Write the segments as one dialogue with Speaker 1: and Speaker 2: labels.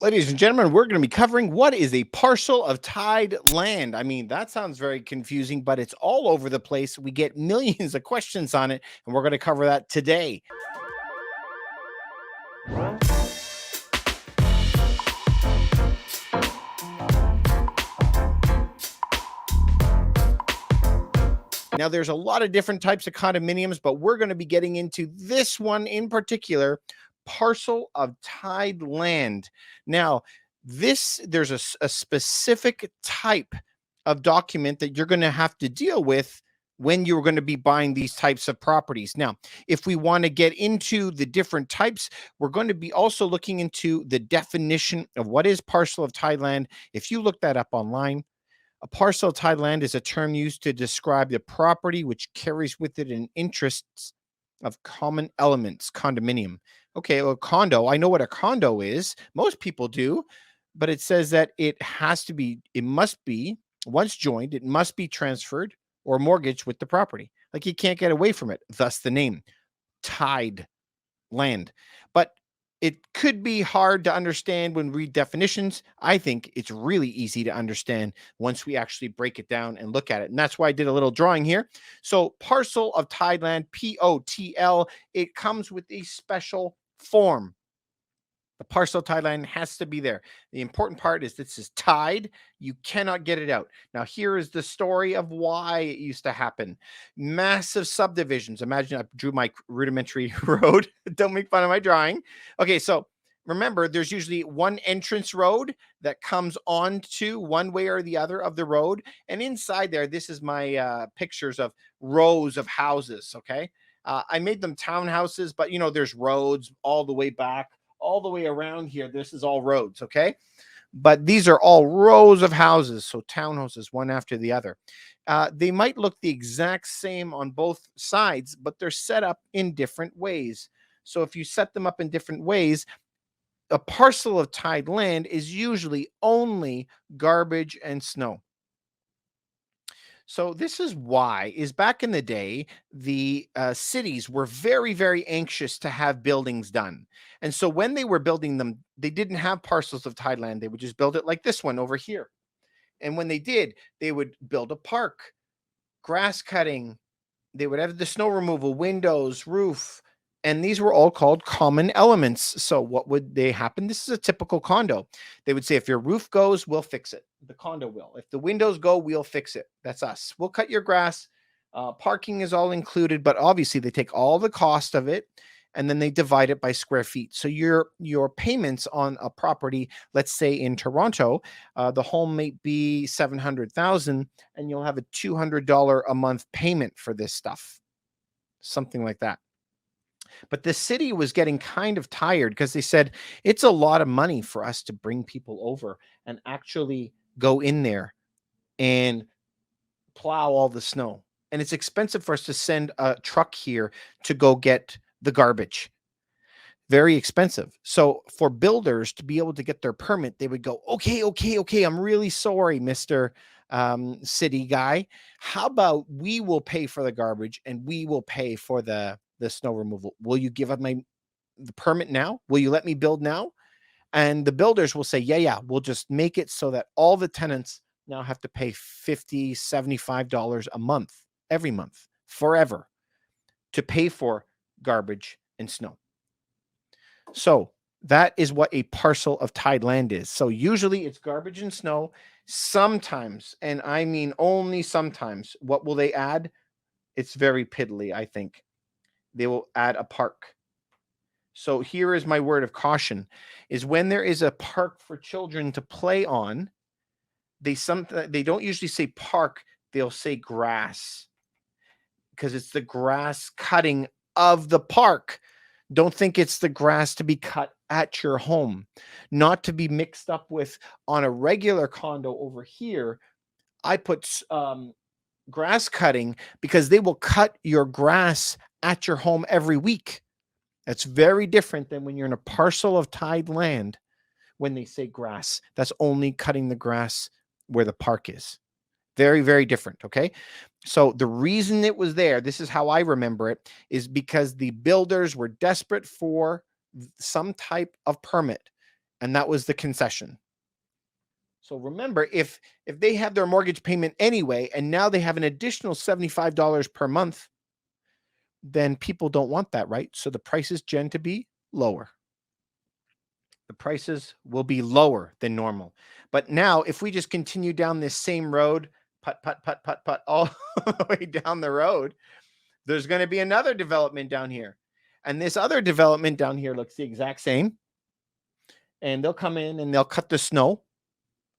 Speaker 1: Ladies and gentlemen, we're going to be covering what is a parcel of tied land. I mean, that sounds very confusing, but it's all over the place. We get millions of questions on it, and we're going to cover that today. Now, there's a lot of different types of condominiums, but we're going to be getting into this one in particular, parcel of tied land. Now, there's a specific type of document that you're going to have to deal with when you're going to be buying these types of properties. Now, if we want to get into the different types, we're going to be also looking into the definition of what is parcel of tied land. If you look that up online, a parcel of tied land is a term used to describe the property which carries with it an interests of common elements, condominium. Okay, well, condo, I know what a condo is. Most people do, but it says that it must be, once joined, it must be transferred or mortgaged with the property. Like you can't get away from it, thus the name, tied land. But it could be hard to understand when we read definitions. I think it's really easy to understand once we actually break it down and look at it. And that's why I did a little drawing here. So, parcel of tied land, POTL, it comes with a special form. The parcel tied land has to be there. The important part is this is tied. You cannot get it out. Now, here is the story of why it used to happen. Massive subdivisions. Imagine I drew my rudimentary road. Don't make fun of my drawing. Okay, so remember, there's usually one entrance road that comes onto one way or the other of the road. And inside there, this is my pictures of rows of houses. Okay. I made them townhouses, but there's roads all the way back, all the way around here. This is all roads, okay? But these are all rows of houses, so townhouses, one after the other. They might look the exact same on both sides, but they're set up in different ways. So if you set them up in different ways, a parcel of tied land is usually only garbage and snow. So this is why is back in the day, the cities were very, very anxious to have buildings done. And so when they were building them, they didn't have parcels of tied land. They would just build it like this one over here. And when they did, they would build a park, grass cutting, they would have the snow removal, windows, roof, and these were all called common elements. So what would they happen? This is a typical condo. They would say, if your roof goes, we'll fix it. The condo will. If the windows go, we'll fix it. That's us. We'll cut your grass. Parking is all included, but obviously they take all the cost of it and then they divide it by square feet. So your payments on a property, let's say in Toronto, the home may be 700,000, and you'll have a $200 a month payment for this stuff, something like that. But the city was getting kind of tired because they said it's a lot of money for us to bring people over and actually go in there and plow all the snow. And it's expensive for us to send a truck here to go get the garbage. Very expensive. So for builders to be able to get their permit, they would go, okay, okay, okay. I'm really sorry, Mr. City guy. How about we will pay for the garbage and we will pay for the snow removal? Will you give up the permit now? Will you let me build now? And the builders will say, yeah, yeah, we'll just make it so that all the tenants now have to pay $50, $75 a month, every month, forever, to pay for garbage and snow. So that is what a parcel of tied land is. So usually it's garbage and snow. Sometimes, and I mean only sometimes, what will they add? It's very piddly, I think. They will add a park. So here is my word of caution, is when there is a park for children to play on, they don't usually say park, they'll say grass, because it's the grass cutting of the park. Don't think it's the grass to be cut at your home, not to be mixed up with on a regular condo over here. I put grass cutting because they will cut your grass at your home every week. That's very different than when you're in a parcel of tied land. When they say grass, that's only cutting the grass where the park is. Very, very different. Okay. So the reason it was there, this is how I remember it, is because the builders were desperate for some type of permit. And that was the concession. So remember, if they have their mortgage payment anyway, and now they have an additional $75 per month, then people don't want that, right? So the prices tend to be lower. The prices will be lower than normal. But now, if we just continue down this same road, putt, putt, putt, putt, putt, all the way down the road, there's going to be another development down here. And this other development down here looks the exact same. And they'll come in and they'll cut the snow.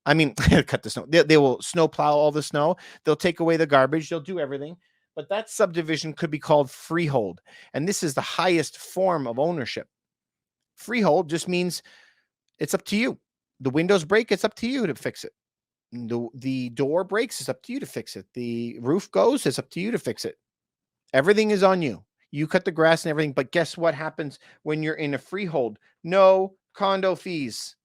Speaker 1: I mean, cut the snow. They will snow plow all the snow. They'll take away the garbage. They'll do everything. But that subdivision could be called freehold. And this is the highest form of ownership. Freehold just means it's up to you. The windows break, it's up to you to fix it. The door breaks, it's up to you to fix it. The roof goes, it's up to you to fix it. Everything is on you. You cut the grass and everything. But guess what happens when you're in a freehold? No condo fees.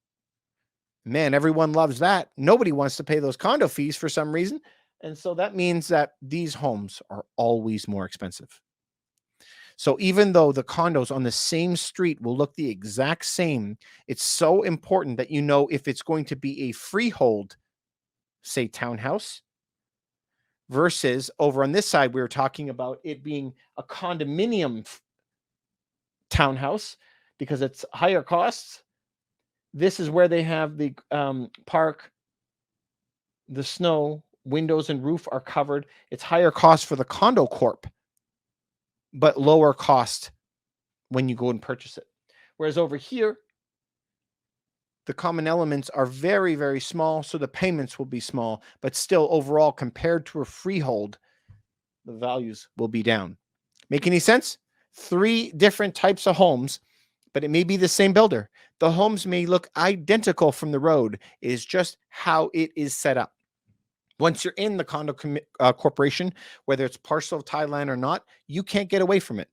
Speaker 1: Man, everyone loves that. Nobody wants to pay those condo fees for some reason. And so that means that these homes are always more expensive. So even though the condos on the same street will look the exact same, it's so important that you know if it's going to be a freehold, say townhouse, versus over on this side, we were talking about it being a condominium townhouse because it's higher costs. This is where they have the park, the snow, windows and roof are covered. It's higher cost for the condo corp, but lower cost when you go and purchase it. Whereas over here, the common elements are very, very small, so the payments will be small, but still overall, compared to a freehold, the values will be down. Make any sense? 3 different types of homes, but it may be the same builder. The homes may look identical from the road. It is just how it is set up. Once you're in the condo corporation, whether it's Parcel of Tied Land or not, you can't get away from it.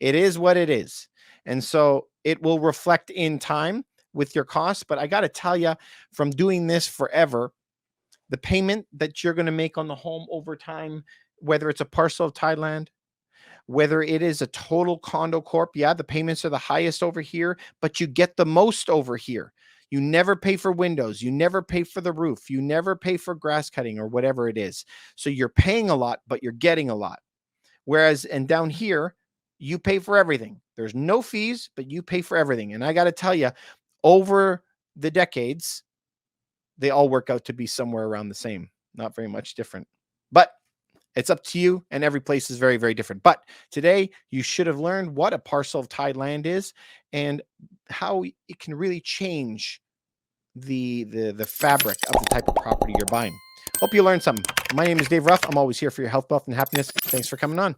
Speaker 1: It is what it is. And so it will reflect in time with your costs. But I got to tell you, from doing this forever, the payment that you're going to make on the home over time, whether it's a Parcel of Tied Land, whether it is a total condo corp, yeah, the payments are the highest over here, but you get the most over here. You never pay for windows. You never pay for the roof. You never pay for grass cutting or whatever it is. So you're paying a lot, but you're getting a lot. Whereas, and down here, you pay for everything. There's no fees, but you pay for everything. And I got to tell you, over the decades, they all work out to be somewhere around the same, not very much different. But it's up to you, and every place is very, very different. But today, you should have learned what a parcel of tied land is and how it can really change the fabric of the type of property you're buying. Hope you learned something. My name is Dave Ruff. I'm always here for your health, wealth, and happiness. Thanks for coming on.